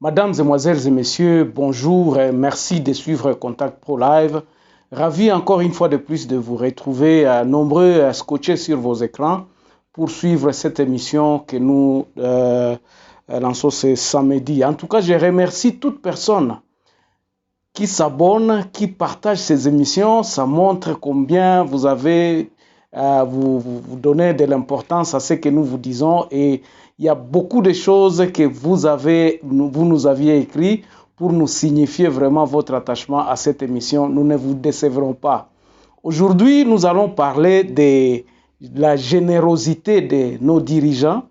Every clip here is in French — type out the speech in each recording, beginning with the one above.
Mesdames, Mesdemoiselles et Messieurs, bonjour et merci de suivre Contact Pro Live. Ravi encore une fois de plus de vous retrouver nombreux scotchés sur vos écrans pour suivre cette émission que nous lançons ce samedi. En tout cas, je remercie toute personne qui s'abonne, qui partage ces émissions. Ça montre combien vous avez, vous donnez de l'importance à ce que nous vous disons, et il y a beaucoup de choses que vous nous aviez écrit pour nous signifier vraiment votre attachement à cette émission. Nous ne vous décevrons pas. Aujourd'hui, nous allons parler de la générosité de nos dirigeants,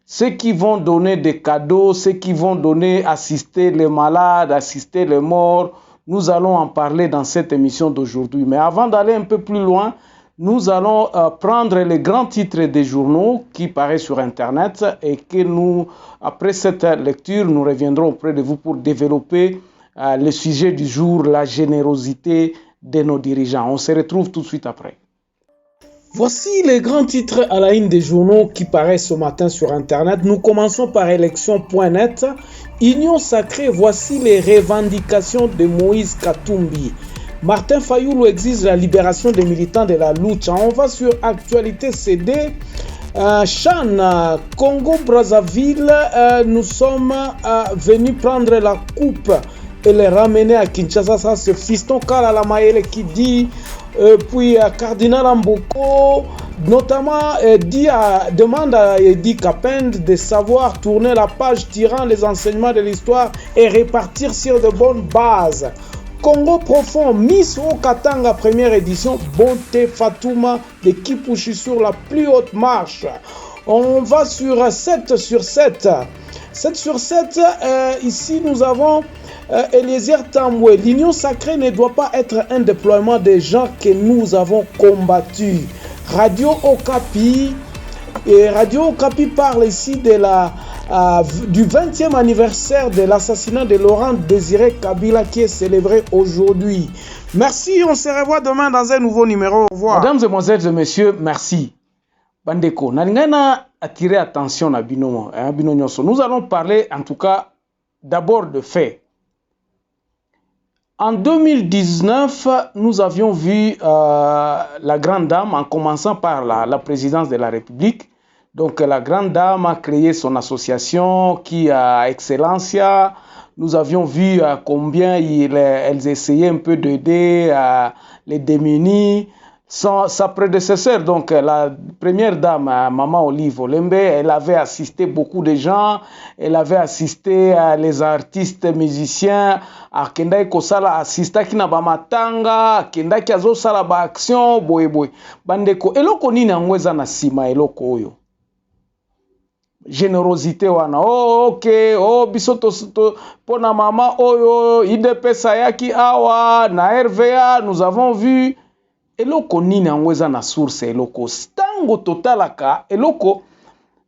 ceux qui vont donner des cadeaux, ceux qui vont donner, assister les malades, assister les morts. Nous allons en parler dans cette émission d'aujourd'hui. Mais avant d'aller un peu plus loin, nous allons prendre les grands titres des journaux qui paraissent sur Internet et que nous, après cette lecture, nous reviendrons auprès de vous pour développer le sujet du jour, la générosité de nos dirigeants. On se retrouve tout de suite après. Voici les grands titres à la une des journaux qui paraissent ce matin sur Internet. Nous commençons par élection.net. Union sacrée, voici les revendications de Moïse Katumbi. Martin Fayoulou exige la libération des militants de la lucha. On va sur Actualité CD. Chan, Congo-Brazzaville, nous sommes venus prendre la coupe et les ramener à Kinshasa. Ça, c'est Fiston Kalala Mayele qui dit. Puis Cardinal Amboko, notamment, demande à Edi Kapend de savoir tourner la page tirant les enseignements de l'histoire et répartir sur de bonnes bases. Congo profond, Miss Okatanga première édition, Bonté Fatouma de Kipouchi sur la plus haute marche. On va sur 7 sur 7. 7 sur 7, ici nous avons Eliezer Tamboué. L'union sacrée ne doit pas être un déploiement des gens que nous avons combattus. Radio Okapi. Et Radio Okapi parle ici de du 20e anniversaire de l'assassinat de Laurent Désiré Kabila qui est célébré aujourd'hui. Merci, on se revoit demain dans un nouveau numéro. Au revoir. Mesdames, Mesdemoiselles et Messieurs, merci. Bandeko, nalingana attirer attention à Binomo. Nous allons parler en tout cas d'abord de faits. En 2019, nous avions vu la grande dame, en commençant par la présidence de la République. Donc la grande dame a créé son association qui a Excellencia. Nous avions vu combien elles essayaient un peu d'aider les démunis. Sa prédécesseur, donc la première dame, Maman Olive Olembe, elle avait assisté beaucoup de gens, elle avait assisté les artistes musiciens, à Kendai Kosala assista kina ba matanga, Kendai Kazo sala ba action, boy. Bandeko, eloko nini angweza na sima eloko oyo. Générosité wana, bisoto pona mama oyo, IDP Sayaki awa, na RVA, nous avons vu. Eloko nini angweza na source eloko stango totalaka eloko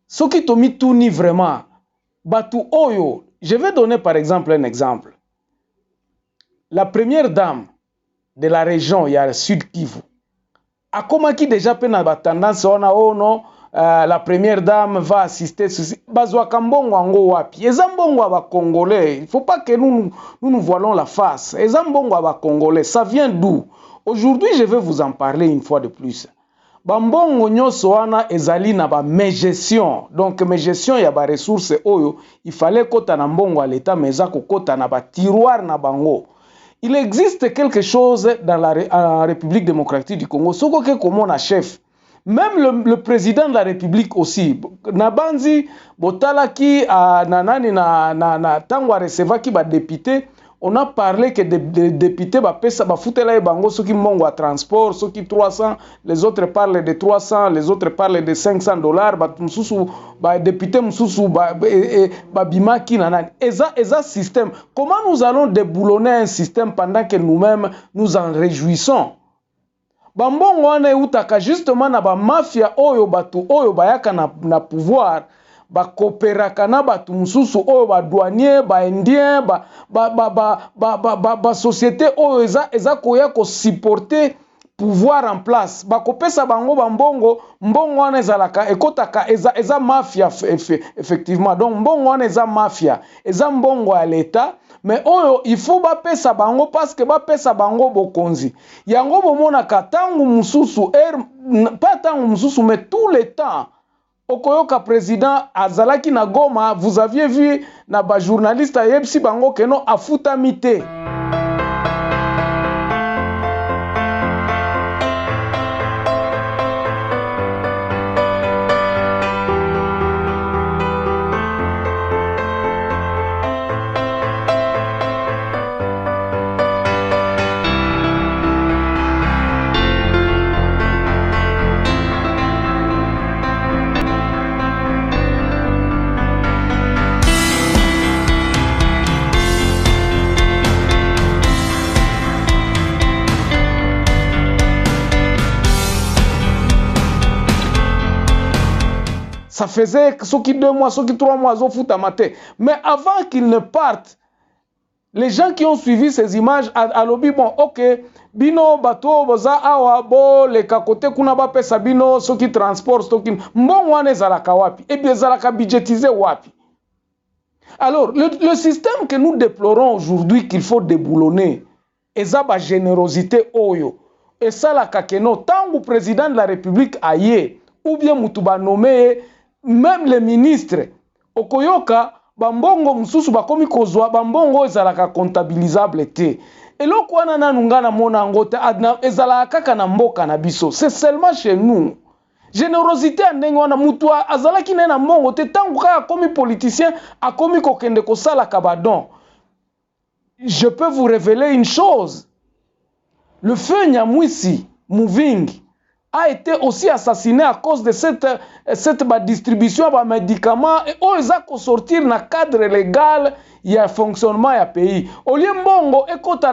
soki tomi tuni vraiment batu oyo. Je vais donner par exemple un exemple. La première dame de la région ya Sud Kivu akomaki déjà pe na ba tendance wana non la première dame va assister bazwaka mbongo ango wapi eza mbongo ba congolais. Il faut pas que nous voilons la face. Eza mbongo ba congolais, ça vient d'où? Aujourd'hui, je vais vous en parler une fois de plus. Bambongo nyoso wana ezali na ba mégestion. Donc mégestion ya ba ressources oyo, il fallait kota na mbongo à l'état meza ko kota na ba tiroir na bango. Il existe quelque chose dans la République démocratique du Congo. Soko ke komona chef. Même le président de la République aussi. Nabanzi botalaki na tangwa recevaki ba député. On a parlé que des députés foutela bango ceux qui mongo à transport, ceux qui 300, les autres parlent de 300, les autres parlent de $500, député msusu bimaki nanani. Eza système. Comment nous allons déboulonner un système pendant que nous-mêmes nous en réjouissons? Bambongo wana utaka justement na ba mafia oyo batu oyo bayaka na pouvoir. Ba coopéraka na batu mususu oyo ba douanier ba indien ba société oyo eza koya ko supporter pouvoir en place bakopesa bango bambongo mbongo wana ezalaka ekotaka eza mafia effectivement donc mbongo wana eza mafia eza mbongo ya l'État mais oyo il faut bapesa bango parce que bapesa bango bokonzi yango bomonaka tangu mususu pas tangu mususu mais tout le temps okoyoka président azalaki na Goma vous aviez vu na ba journaliste yebsi bango keno afutami te. Ça faisait ceux qui 2 mois, ceux qui 3 mois, ils foutent à mater. Mais avant qu'ils ne partent, les gens qui ont suivi ces images à lobby, bon, ok, bino, bateau, boza, awa, bo, les kakote, kuna ba pesa bino, ceux qui transportent, ceux qui. Bon, wane zalaka wapi. Et bien, zalaka budgétisé wapi. Alors, le système que nous déplorons aujourd'hui, qu'il faut déboulonner, et ça, ba générosité oyo. Et ça, la kakeno, tant que président de la République aïe, ou bien mutuba nommé, même les ministres okoyoka bambongo mususu bakomi kozwa bambongo ezalaka comptabilisable te eloko wana nanu ngana mona ngote ezalaka kaka na mboka na biso c'est seulement chez nous générosité ndenge wana mutu azalaki na mbongo te tangu kaka komi politicien akomi kokende kosala kabadon. Je peux vous révéler une chose, le feu Nyamwisi Muvingi a été aussi assassiné à cause de cette distribution de médicaments et ils ont sortir dans le cadre légal il y a fonctionnement du pays. Au lieu mbongo ekota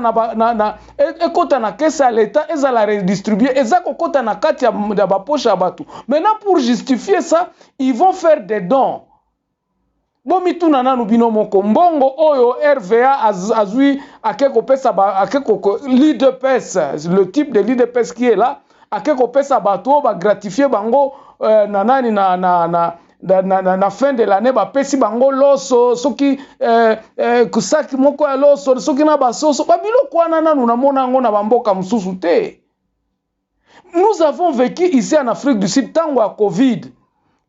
na caisse à l'État et ça la redistribuer et ça kokota na kati ya ba poche ya batu. Maintenant pour justifier ça, ils vont faire des dons. Bomitu nana nubino moko mbongo oyo RVA azui akeko pesa akeko l'IDPS, le type de l'IDPS qui est là. Akeko pesa bato ba gratifier bango nanani na fin de l'année ba pesi bango loso soki kusaki moko ya loso soki na basoso babilo kwa nanu na mona ngo na bamboka mususu te. Nous avons vécu ici en Afrique du Sud tango à Covid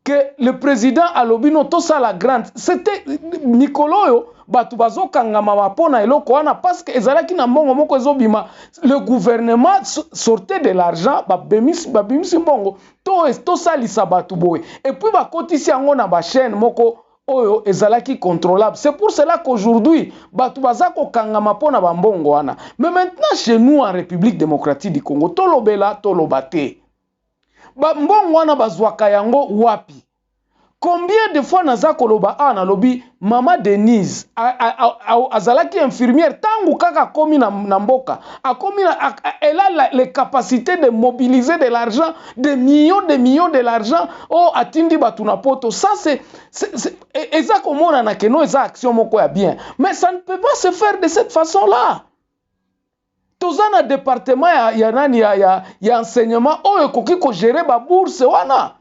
que le président Alobino to ça la grande c'était Nicoloyo batu bazo kangama mapona eloko wana parce que ezalaki na mbongo moko ezobima le gouvernement sortait de l'argent babimisi mbongo to salisa batu boy et puis bakotisi yango na ba chaîne moko oyo ezalaki contrôlable. C'est pour cela qu'aujourd'hui batu bazako kangama pona ba mbongo wana. Mais maintenant chez nous en République démocratique du Congo tolobela tolobate mbongo wana bazwaka yango wapi. Combien de fois naza koloba na lobby Mama Denise azalaki infirmière tangu kaka komi na mboka elle a les capacités de mobiliser de l'argent, des millions de l'argent atindi batuna poto. Ça c'est eza komona na keno eza action moko ya bien, mais ça ne peut pas se faire de cette façon-là. Tozana département ya enseignement oyo koki ko gérer ba bourse wana.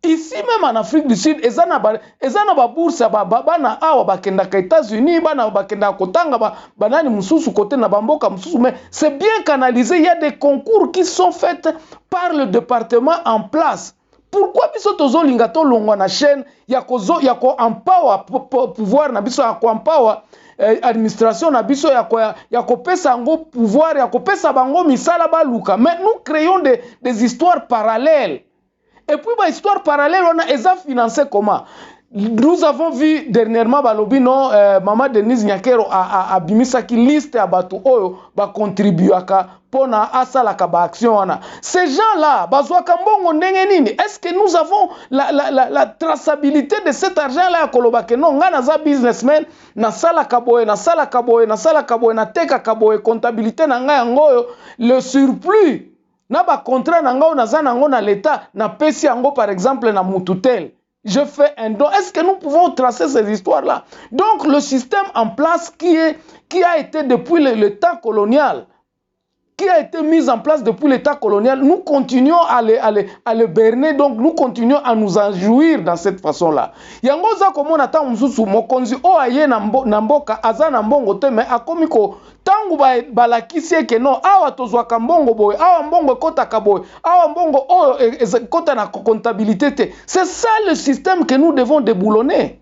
Ici même en Afrique du Sud, ezana ba bourse bana awa bakenda ka États-Unis, bana bakenda kotanga banani mususu côté na bamboka mususu, mais c'est bien canalisé, il y a des concours qui sont faits par le département en place. Pourquoi biso tozo lingato longwa na chaîne ya ko empower pouvoir na biso ya ko empower administration na biso ya ko pesa ngo pouvoir ya ko pesa bango misala baluka, mais nous créons des histoires parallèles. Et puis, bah, histoire parallèle, on a financé comment? Nous avons vu dernièrement, Balobino, Maman Denise Nyakero a bimisa qui liste à Batu Oyo, ba contribuer à pona asala kaba action. Ces gens-là, est-ce que nous avons la traçabilité de cet argent-là? Non, on businessmen, na sala kaboye, na teka kaboye, comptabilité, le surplus. Na ba contrat nango na zanango na l'état na pesi yango par exemple na mututel je fais un don. Est-ce que nous pouvons tracer ces histoires là? Donc le système en place qui a été depuis le temps colonial qui a été mise en place depuis l'État colonial, nous continuons à le berner, donc nous continuons à nous en jouir dans cette façon-là. Yango za comme on attend mususu mokonzi o aye na mboka aza na mbongo te mais akomiko tangu balakisi ke non awa tozwaka mbongo boy awa mbongo ekotaka boy awa mbongo o ekota na comptabilité te. C'est ça le système que nous devons déboulonner.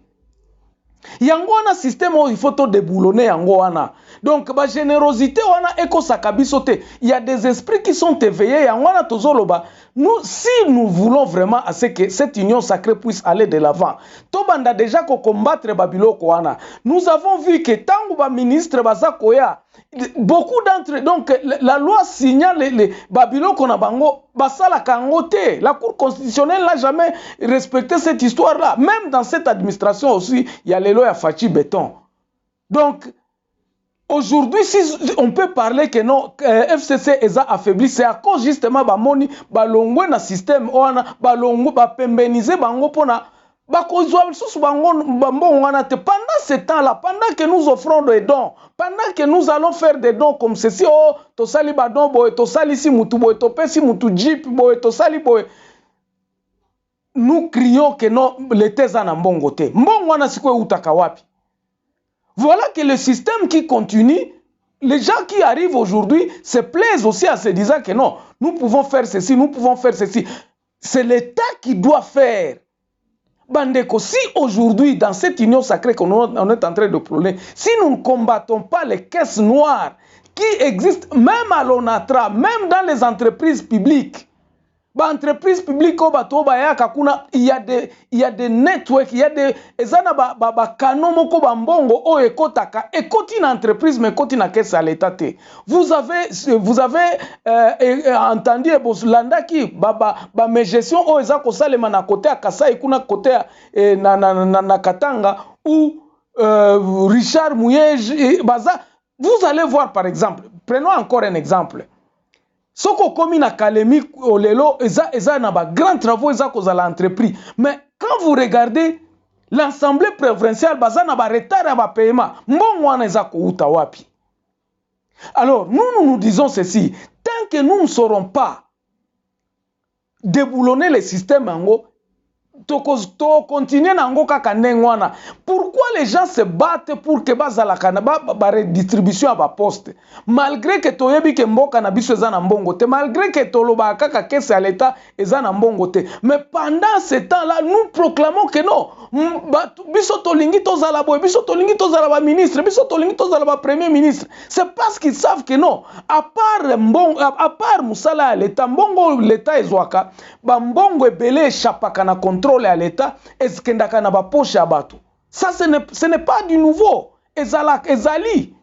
Yango wana système il faut to déboulonner yango wana. Donc ba générosité wana eko sakabiso te. Il y a des esprits qui sont éveillés yango wana tozoloba. Nous si nous voulons vraiment à ce que cette union sacrée puisse aller de l'avant. To banda déjà ko combattre babiloko wana. Nous avons vu que tangu ba ministre bazakoya beaucoup d'entre eux, donc la loi signale les babiloko na bango basala kangote. La Cour constitutionnelle n'a jamais respecté cette histoire-là. Même dans cette administration aussi, il y a les lois à Fachi Béton. Donc, aujourd'hui, si on peut parler que non, FCC est affaibli, c'est à cause justement bamoni balongwe na système, balongwe bapembenize bango pona pendant ce temps-là, pendant que nous offrons des dons, pendant que nous allons faire des dons comme ceci, oh, to sali badon boy, to sali si mutu boy, to pesi mutu jeep boy, to sali boy. Nous crions que non, l'été zana mbongo te. Mbongo wana sikwe utaka wapi. Voilà que le système qui continue, les gens qui arrivent aujourd'hui se plaisent aussi à se disant que non, nous pouvons faire ceci, nous pouvons faire ceci. C'est l'État qui doit faire. Bandeko, si aujourd'hui, dans cette union sacrée qu'on est en train de prôner, si nous ne combattons pas les caisses noires qui existent même à l'ONATRA, même dans les entreprises publiques, entreprises publiques, il y a des networks, il y a des kanomoko bambongo o ekotaka ekoti une entreprise mais ekoti na caisse à l'état. Vous avez entendu Bosulanda qui mes gestion o ezako salema na côté à Kasai kuna côté na Katanga ou Richard Mouyej baza. Vous allez voir par exemple, prenons encore un exemple. Soko komi na Kalemi olelo eza na ba grands travaux eza kozala entrepris. Mais quand vous regardez l'assemblée provinciale baza na ba retard ya ba paiement, mbongo wana eza ko uta wapi? Alors nous disons ceci, tant que nous ne saurons pas déboulonner le système ango, to continuer nango kaka ndengwana. Pourquoi les gens se battent pour que bazalaka na ba redistribution à ba poste malgré que toyebi ke mboka na biso eza na mbongo te, malgré que toloba kaka caisse à l'état eza na mbongo te, mais pendant ce temps-là nous proclamons que non, biso tolingi tozala boy, biso tolingi tozala ba ministre, biso tolingi tozala ba premier ministre. C'est parce qu'ils savent que non, à part musala à l'état, mbongo l'état ezwaka ba mbongo ebele echapaka na contrôle à l'État, est-ce que ndaka na ba poche à bateau. Ça, ce n'est pas du nouveau. Ezali.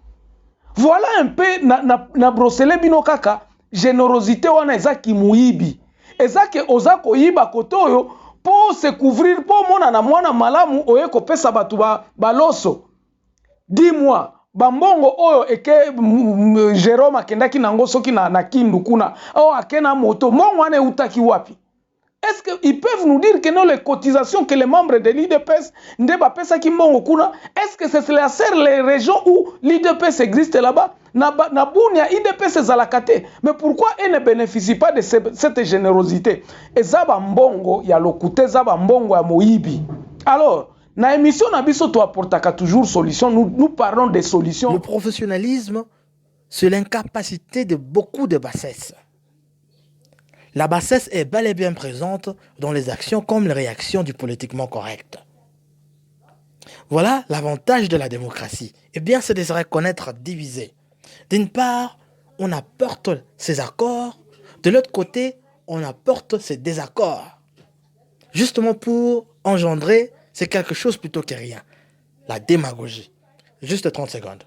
Voilà un peu na brossele bino kaka générosité wana eza ki muibi. Eza ke oza ko yiba kotoyo pour se couvrir pour mona na mwana malamu oye ko pesa batu ba loso. Dis-moi, bambongo oyo eke Jérôme akendaki nango soki na kindu kuna. O akena moto, mongo wana utaki wapi? Est-ce qu'ils peuvent nous dire que non, les cotisations que les membres de l'IDPS est-ce que c'est la seule les régions où l'IDPS existe là-bas? Nabunia IDPS zalakate. Mais pourquoi ils ne bénéficient pas de cette générosité? Et zaba mbongo ya lokute zaba mbongo ya moibi. Alors, na émission nabiso to apportaka toujours solution. Nous parlons des solutions. Le professionnalisme, c'est l'incapacité de beaucoup de bassesses. La bassesse est bel et bien présente dans les actions comme les réactions du politiquement correct. Voilà l'avantage de la démocratie. Eh bien, c'est de se reconnaître divisé. D'une part, on apporte ses accords. De l'autre côté, on apporte ses désaccords. Justement pour engendrer, c'est quelque chose plutôt que rien. La démagogie. Juste 30 secondes.